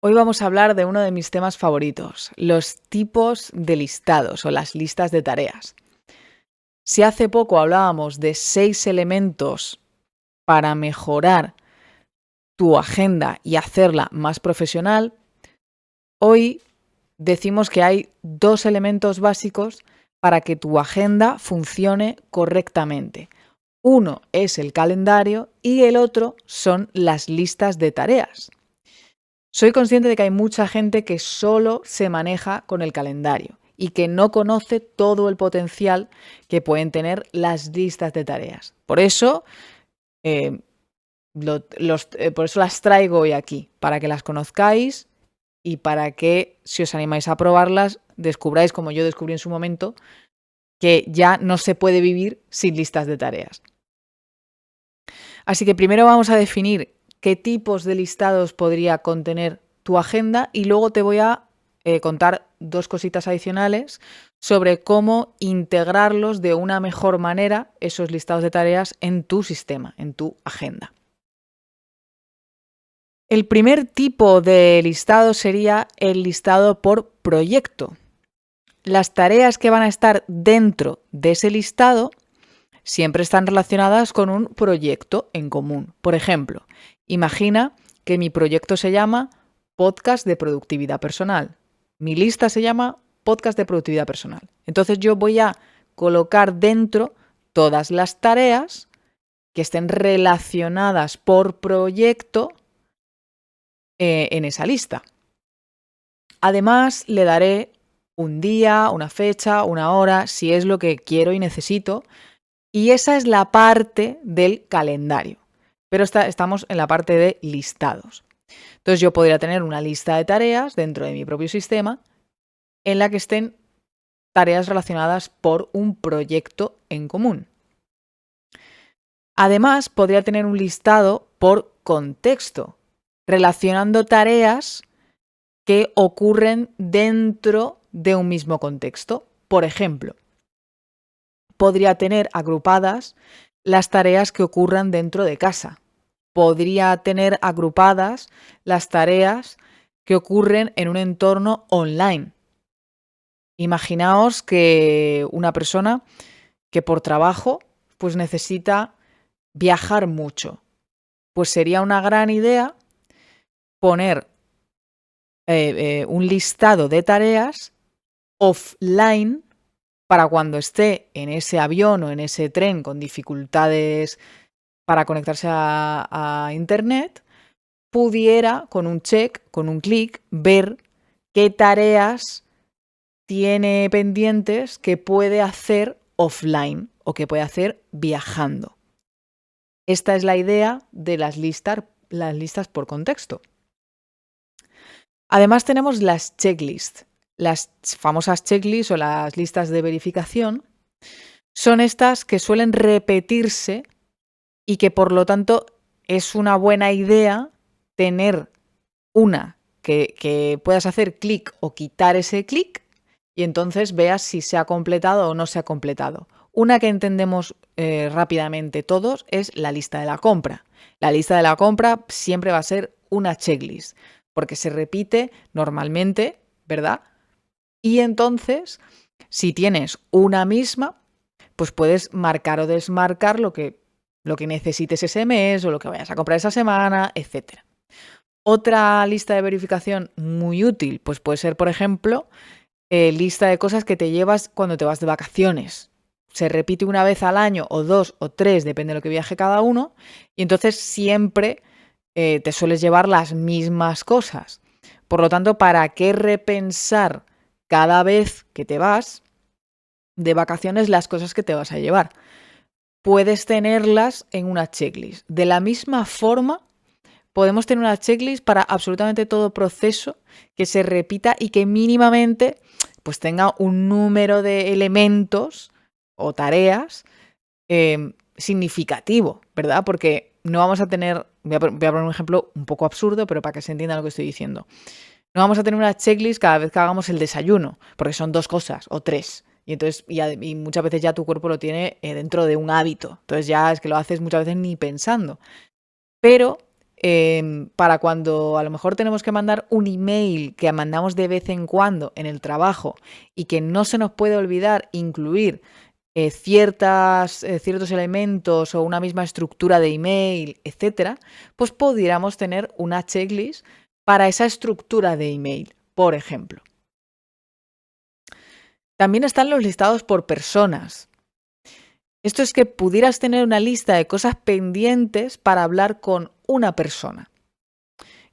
Hoy vamos a hablar de uno de mis temas favoritos, los tipos de listados o las listas de tareas. Si hace poco hablábamos de 6 elementos para mejorar tu agenda y hacerla más profesional, hoy decimos que hay 2 elementos básicos para que tu agenda funcione correctamente. Uno es el calendario y el otro son las listas de tareas. Soy consciente de que hay mucha gente que solo se maneja con el calendario y que no conoce todo el potencial que pueden tener las listas de tareas. Por eso, por eso las traigo hoy aquí, para que las conozcáis y para que, si os animáis a probarlas, descubráis, como yo descubrí en su momento, que ya no se puede vivir sin listas de tareas. Así que primero vamos a definir qué tipos de listados podría contener tu agenda y luego te voy a contar 2 cositas adicionales sobre cómo integrarlos de una mejor manera, esos listados de tareas, en tu sistema, en tu agenda. El primer tipo de listado sería el listado por proyecto. Las tareas que van a estar dentro de ese listado siempre están relacionadas con un proyecto en común. Por ejemplo, imagina que mi proyecto se llama Podcast de Productividad Personal. Mi lista se llama Podcast de Productividad Personal. Entonces yo voy a colocar dentro todas las tareas que estén relacionadas por proyecto en esa lista. Además, le daré un día, una fecha, una hora, si es lo que quiero y necesito. Y esa es la parte del calendario. Pero estamos en la parte de listados. Entonces yo podría tener una lista de tareas dentro de mi propio sistema en la que estén tareas relacionadas por un proyecto en común. Además, podría tener un listado por contexto, relacionando tareas que ocurren dentro de un mismo contexto. Por ejemplo, podría tener agrupadas las tareas que ocurran dentro de casa. Podría tener agrupadas las tareas que ocurren en un entorno online. Imaginaos que una persona que por trabajo pues necesita viajar mucho. Pues sería una gran idea poner un listado de tareas offline para cuando esté en ese avión o en ese tren con dificultades para conectarse a internet, pudiera con un check, con un clic, ver qué tareas tiene pendientes que puede hacer offline o que puede hacer viajando. Esta es la idea de las listas por contexto. Además tenemos las checklists. Las famosas checklists o las listas de verificación son estas que suelen repetirse y que por lo tanto es una buena idea tener una que puedas hacer clic o quitar ese clic y entonces veas si se ha completado o no se ha completado. Una que entendemos rápidamente todos es la lista de la compra. La lista de la compra siempre va a ser una checklist, porque se repite normalmente, ¿verdad? Y entonces, si tienes una misma, pues puedes marcar o desmarcar lo que necesites ese mes o lo que vayas a comprar esa semana, etc. Otra lista de verificación muy útil, pues puede ser, por ejemplo, lista de cosas que te llevas cuando te vas de vacaciones. Se repite una vez al año o 2 o 3, depende de lo que viaje cada uno, y entonces siempre te sueles llevar las mismas cosas. Por lo tanto, ¿para qué repensar cada vez que te vas de vacaciones las cosas que te vas a llevar? Puedes tenerlas en una checklist. De la misma forma, podemos tener una checklist para absolutamente todo proceso que se repita y que mínimamente pues tenga un número de elementos o tareas significativo, ¿verdad? Porque no vamos a tener, voy a poner un ejemplo un poco absurdo, pero para que se entienda lo que estoy diciendo. No vamos a tener una checklist cada vez que hagamos el desayuno, porque son 2 cosas o 3. Y entonces, y muchas veces ya tu cuerpo lo tiene dentro de un hábito. Entonces ya es que lo haces muchas veces ni pensando. Pero para cuando a lo mejor tenemos que mandar un email que mandamos de vez en cuando en el trabajo y que no se nos puede olvidar incluir ciertos elementos o una misma estructura de email, etcétera, pues pudiéramos tener una checklist para esa estructura de email, por ejemplo. También están los listados por personas. Esto es que pudieras tener una lista de cosas pendientes para hablar con una persona.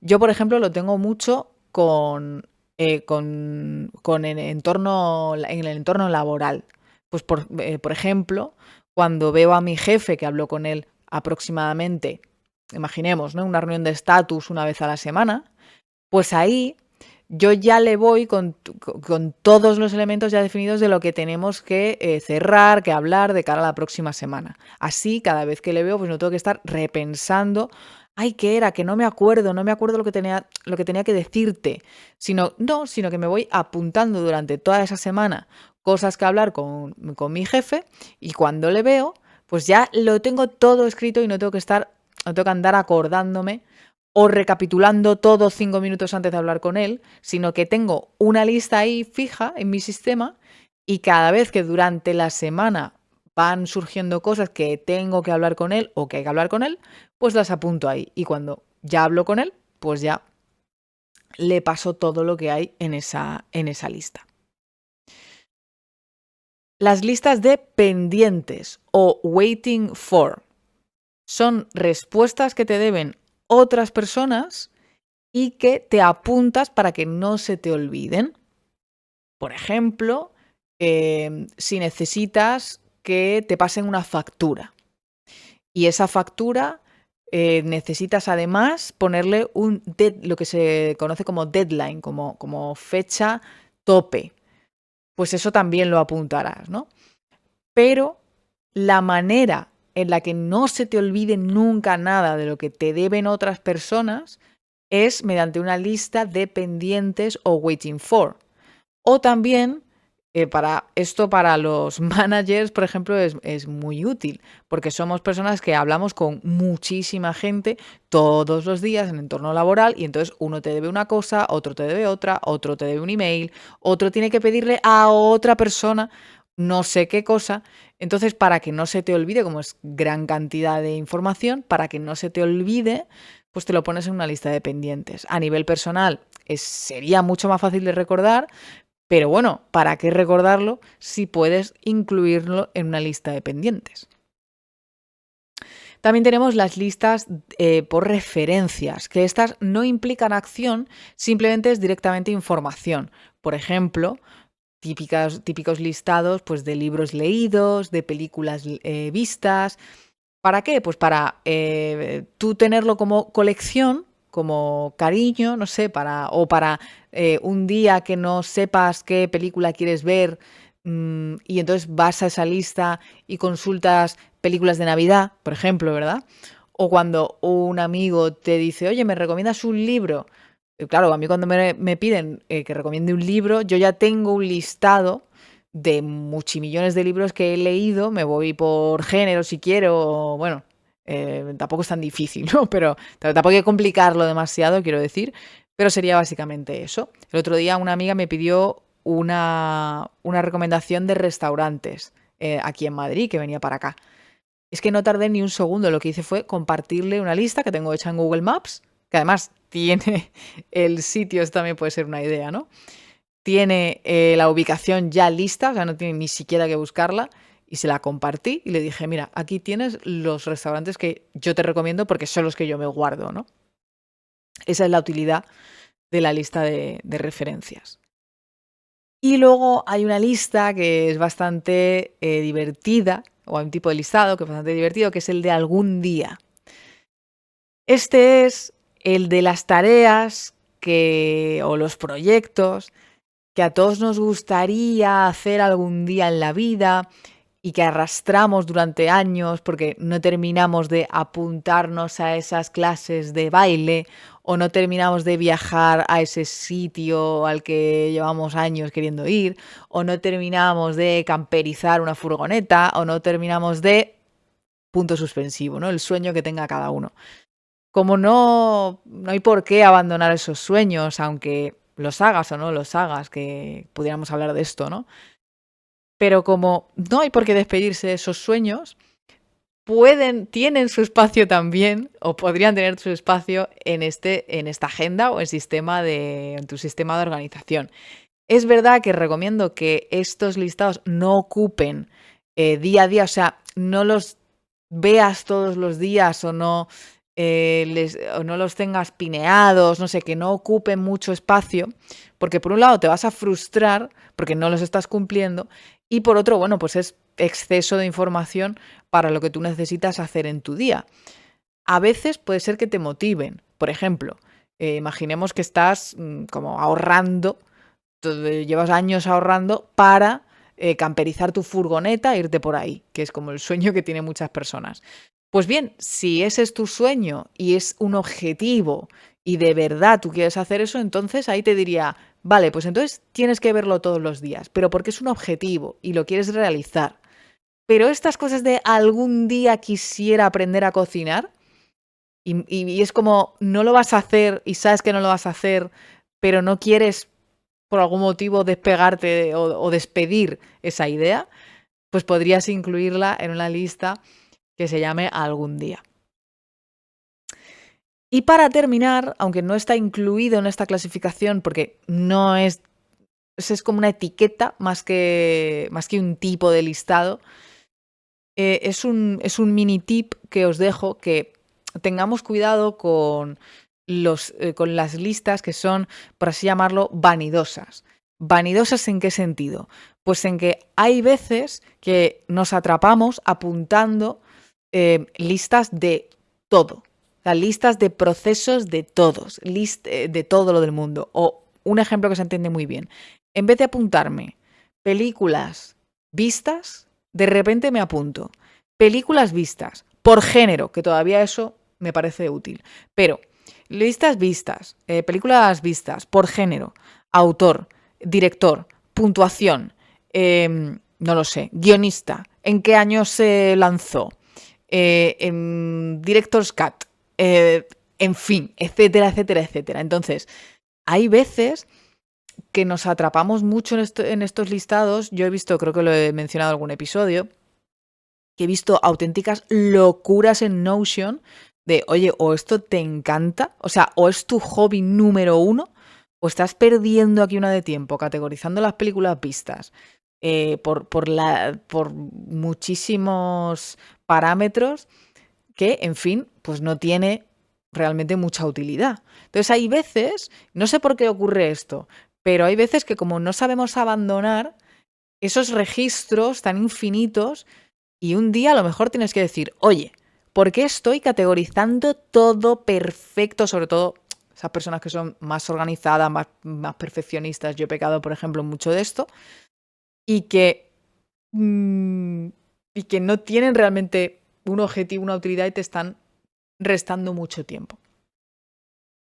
Yo, por ejemplo, lo tengo mucho con en el entorno laboral. Pues, por ejemplo, cuando veo a mi jefe, que hablo con él aproximadamente, imaginemos, ¿no? Una reunión de estatus una vez a la semana, pues ahí yo ya le voy con todos los elementos ya definidos de lo que tenemos que cerrar, que hablar de cara a la próxima semana. Así, cada vez que le veo, pues no tengo que estar repensando, ay, ¿qué era? Que no me acuerdo lo que tenía que decirte. Sino que me voy apuntando durante toda esa semana cosas que hablar con mi jefe, y cuando le veo, pues ya lo tengo todo escrito y no tengo que andar acordándome o recapitulando todo 5 minutos antes de hablar con él, sino que tengo una lista ahí fija en mi sistema, y cada vez que durante la semana van surgiendo cosas que tengo que hablar con él o que hay que hablar con él, pues las apunto ahí. Y cuando ya hablo con él, pues ya le paso todo lo que hay en esa lista. Las listas de pendientes o waiting for son respuestas que te deben otras personas y que te apuntas para que no se te olviden. Por ejemplo, si necesitas que te pasen una factura y esa factura necesitas además ponerle lo que se conoce como deadline, como fecha tope, pues eso también lo apuntarás, ¿no? Pero la manera en la que no se te olvide nunca nada de lo que te deben otras personas es mediante una lista de pendientes o waiting for. O también, para los managers, por ejemplo, es muy útil, porque somos personas que hablamos con muchísima gente todos los días en el entorno laboral, y entonces uno te debe una cosa, otro te debe otra, otro te debe un email, otro tiene que pedirle a otra persona no sé qué cosa. Entonces, para que no se te olvide, como es gran cantidad de información, para que no se te olvide, pues te lo pones en una lista de pendientes. A nivel personal, sería mucho más fácil de recordar, pero bueno, ¿para qué recordarlo si puedes incluirlo en una lista de pendientes? También tenemos las listas por referencias, que estas no implican acción, simplemente es directamente información. Por ejemplo, típicos listados pues, de libros leídos, de películas vistas. ¿Para qué? Pues para tú tenerlo como colección, como cariño, no sé, para un día que no sepas qué película quieres ver, y entonces vas a esa lista y consultas películas de Navidad, por ejemplo, ¿verdad? O cuando un amigo te dice, oye, ¿me recomiendas un libro? Claro, a mí cuando me piden que recomiende un libro, yo ya tengo un listado de muchimillones de libros que he leído, me voy por género si quiero, bueno, tampoco es tan difícil, ¿no? Pero tampoco hay que complicarlo demasiado, quiero decir, pero sería básicamente eso. El otro día una amiga me pidió una recomendación de restaurantes aquí en Madrid, que venía para acá. Es que no tardé ni un segundo, lo que hice fue compartirle una lista que tengo hecha en Google Maps, que además tiene el sitio, esto también puede ser una idea, ¿no? Tiene la ubicación ya lista, o sea, no tiene ni siquiera que buscarla, y se la compartí y le dije, mira, aquí tienes los restaurantes que yo te recomiendo porque son los que yo me guardo, ¿no? Esa es la utilidad de la lista de referencias. Y luego hay una lista que es bastante divertida, o hay un tipo de listado que es bastante divertido, que es el de algún día. Este es el de las tareas o los proyectos que a todos nos gustaría hacer algún día en la vida y que arrastramos durante años porque no terminamos de apuntarnos a esas clases de baile, o no terminamos de viajar a ese sitio al que llevamos años queriendo ir, o no terminamos de camperizar una furgoneta, o no terminamos de punto suspensivo, ¿no? El sueño que tenga cada uno. como no hay por qué abandonar esos sueños, aunque los hagas o no los hagas, que pudiéramos hablar de esto, ¿no? Pero como no hay por qué despedirse de esos sueños, tienen su espacio también, o podrían tener su espacio en esta agenda o en tu sistema de organización. Es verdad que recomiendo que estos listados no ocupen día a día, o sea, no los veas todos los días o no los tengas pineados, no sé, que no ocupen mucho espacio, porque por un lado te vas a frustrar porque no los estás cumpliendo y por otro, bueno, pues es exceso de información para lo que tú necesitas hacer en tu día. A veces puede ser que te motiven. Por ejemplo, imaginemos que estás como ahorrando, llevas años ahorrando para camperizar tu furgoneta e irte por ahí, que es como el sueño que tienen muchas personas. Pues bien, si ese es tu sueño y es un objetivo y de verdad tú quieres hacer eso, entonces ahí te diría, vale, pues entonces tienes que verlo todos los días, pero porque es un objetivo y lo quieres realizar. Pero estas cosas de algún día quisiera aprender a cocinar y es como no lo vas a hacer y sabes que no lo vas a hacer, pero no quieres por algún motivo despegarte o despedir esa idea, pues podrías incluirla en una lista que se llame algún día. Y para terminar, aunque no está incluido en esta clasificación porque no es como una etiqueta más que un tipo de listado, es un mini tip que os dejo, que tengamos cuidado con las listas que son, por así llamarlo, vanidosas. ¿Vanidosas en qué sentido? Pues en que hay veces que nos atrapamos apuntando listas de todo. O sea, listas de procesos de todos, de todo lo del mundo. O un ejemplo que se entiende muy bien. En vez de apuntarme películas vistas, de repente me apunto películas vistas por género, que todavía eso me parece útil. Pero listas vistas, películas vistas por género, autor, director, puntuación, no lo sé, guionista, en qué año se lanzó, Director's Cut, en fin, etcétera, etcétera, etcétera. Entonces, hay veces que nos atrapamos mucho en estos listados. Yo he visto, creo que lo he mencionado en algún episodio, que he visto auténticas locuras en Notion de, oye, o esto te encanta, o sea, o es tu hobby número uno, o estás perdiendo aquí una de tiempo categorizando las películas vistas por muchísimos parámetros que, en fin, pues no tiene realmente mucha utilidad. Entonces hay veces, no sé por qué ocurre esto, pero hay veces que como no sabemos abandonar esos registros tan infinitos y un día a lo mejor tienes que decir, oye, ¿por qué estoy categorizando todo perfecto? Sobre todo esas personas que son más organizadas, más perfeccionistas. Yo he pecado, por ejemplo, mucho de esto. Y que no tienen realmente un objetivo, una utilidad y te están restando mucho tiempo.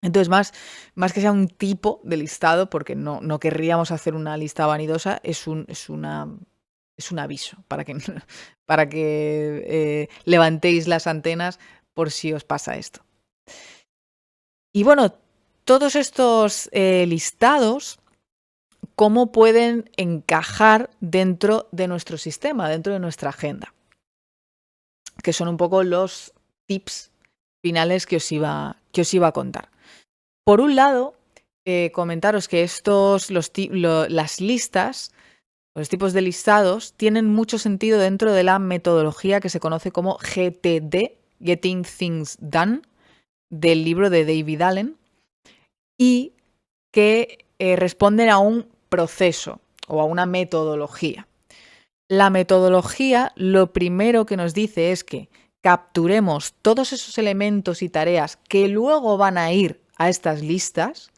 Entonces, más que sea un tipo de listado, porque no querríamos hacer una lista vanidosa, es un aviso para que levantéis las antenas por si os pasa esto. Y bueno, todos estos listados, ¿cómo pueden encajar dentro de nuestro sistema, dentro de nuestra agenda? Que son un poco los tips finales que os iba a contar. Por un lado, comentaros que las listas, los tipos de listados, tienen mucho sentido dentro de la metodología que se conoce como GTD, Getting Things Done, del libro de David Allen, y que responden a un proceso o a una metodología. La metodología lo primero que nos dice es que capturemos todos esos elementos y tareas que luego van a ir a estas listas,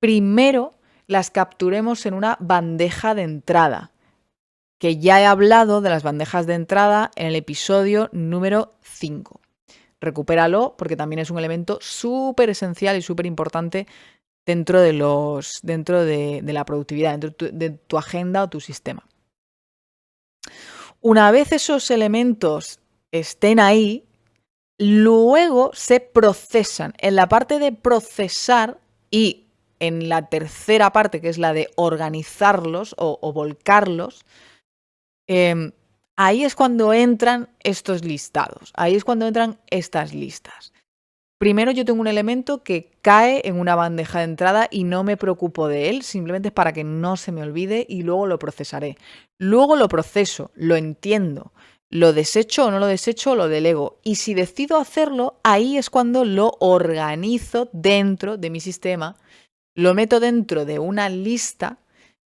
primero las capturemos en una bandeja de entrada, que ya he hablado de las bandejas de entrada en el episodio número 5. Recupéralo porque también es un elemento súper esencial y súper importante dentro de la productividad, dentro de tu agenda o tu sistema. Una vez esos elementos estén ahí, Luego se procesan. En la parte de procesar y en la tercera parte, que es la de organizarlos o volcarlos, ahí es cuando entran estos listados, ahí es cuando entran estas listas. Primero yo tengo un elemento que cae en una bandeja de entrada y no me preocupo de él, simplemente es para que no se me olvide y luego lo procesaré. Luego lo proceso, lo entiendo, lo desecho o no lo desecho, lo delego. Y si decido hacerlo, ahí es cuando lo organizo dentro de mi sistema, lo meto dentro de una lista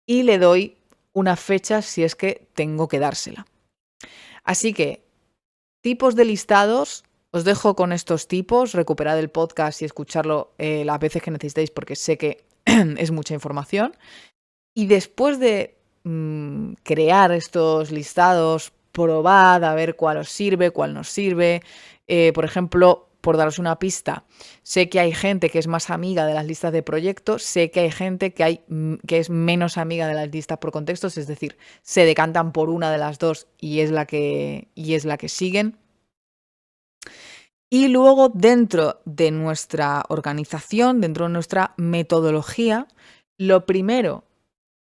y le doy una fecha si es que tengo que dársela. Así que, tipos de listados, os dejo con estos tipos, recuperad el podcast y escucharlo las veces que necesitéis porque sé que es mucha información. Y después de crear estos listados, probad a ver cuál os sirve, cuál nos sirve. Por ejemplo, por daros una pista, sé que hay gente que es más amiga de las listas de proyectos, sé que hay gente que es menos amiga de las listas por contextos, es decir, se decantan por una de las dos y es la que siguen. Y luego dentro de nuestra organización, dentro de nuestra metodología, lo primero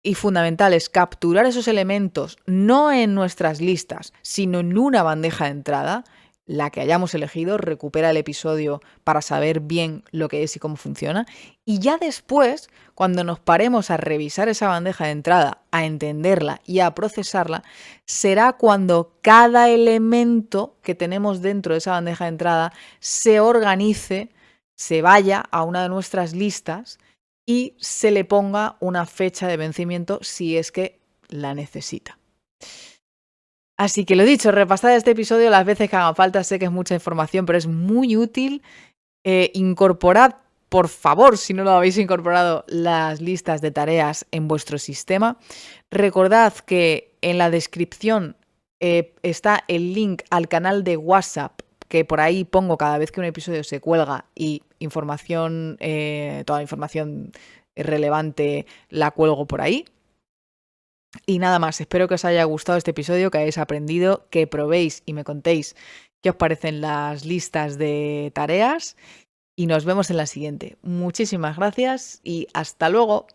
y fundamental es capturar esos elementos no en nuestras listas, sino en una bandeja de entrada, la que hayamos elegido, recupera el episodio para saber bien lo que es y cómo funciona. Y ya después, cuando nos paremos a revisar esa bandeja de entrada, a entenderla y a procesarla, será cuando cada elemento que tenemos dentro de esa bandeja de entrada se organice, se vaya a una de nuestras listas y se le ponga una fecha de vencimiento si es que la necesita. Así que lo dicho, repasad este episodio las veces que haga falta. Sé que es mucha información, pero es muy útil. Incorporad, por favor, si no lo habéis incorporado, las listas de tareas en vuestro sistema. Recordad que en la descripción está el link al canal de WhatsApp, que por ahí pongo cada vez que un episodio se cuelga y información, toda la información relevante la cuelgo por ahí. Y nada más, espero que os haya gustado este episodio, que hayáis aprendido, que probéis y me contéis qué os parecen las listas de tareas y nos vemos en la siguiente. Muchísimas gracias y hasta luego.